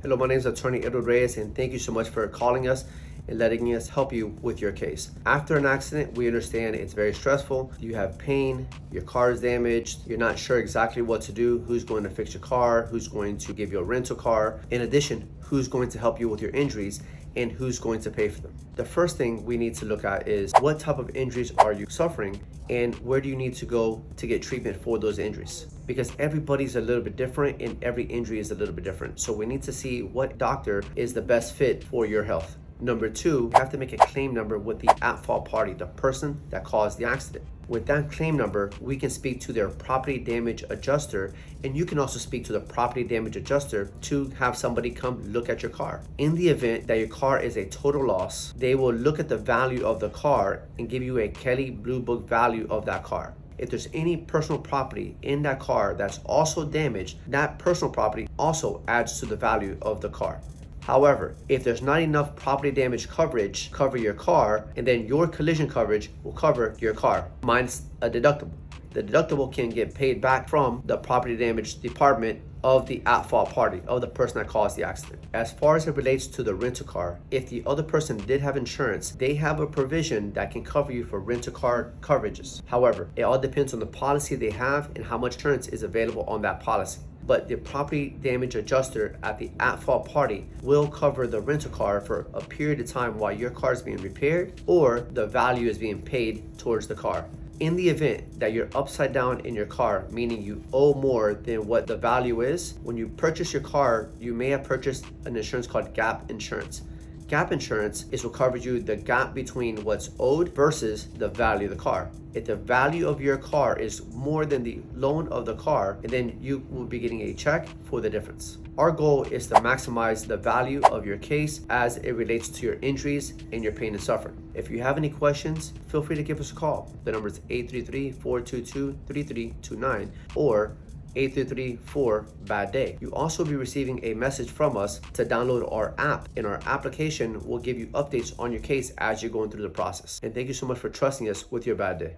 Hello, my name is Attorney Edward Reyes, and thank you so much for calling us and letting us help you with your case. After an accident, we understand it's very stressful. You have pain, your car is damaged, you're not sure exactly what to do, who's going to fix your car, who's going to give you a rental car. In addition, who's going to help you with your injuries and who's going to pay for them. The first thing we need to look at is what type of injuries are you suffering and where do you need to go to get treatment for those injuries? Because everybody's a little bit different and every injury is a little bit different. So we need to see what doctor is the best fit for your health. Number two, you have to make a claim number with the at-fault party, the person that caused the accident. With that claim number, we can speak to their property damage adjuster, and you can also speak to the property damage adjuster to have somebody come look at your car. In the event that your car is a total loss, they will look at the value of the car and give you a Kelley Blue Book value of that car. If there's any personal property in that car that's also damaged, that personal property also adds to the value of the car. However, if there's not enough property damage coverage to cover your car, and then your collision coverage will cover your car, minus a deductible. The deductible can get paid back from the property damage department of the at-fault party, of the person that caused the accident. As far as it relates to the rental car, if the other person did have insurance, they have a provision that can cover you for rental car coverages. However, it all depends on the policy they have and how much insurance is available on that policy. But the property damage adjuster at the at-fault party will cover the rental car for a period of time while your car is being repaired or the value is being paid towards the car. In the event that you're upside down in your car, meaning you owe more than what the value is, when you purchase your car, you may have purchased an insurance called gap insurance. Gap insurance is what covers you the gap between what's owed versus the value of the car. If the value of your car is more than the loan of the car, and then you will be getting a check for the difference. Our goal is to maximize the value of your case as it relates to your injuries and your pain and suffering. If you have any questions, feel free to give us a call. The number is 833-422-3329 or 833-4-BAD-DAY. You also be receiving a message from us to download our app, and our application will give you updates on your case as you're going through the process. And thank you so much for trusting us with your bad day.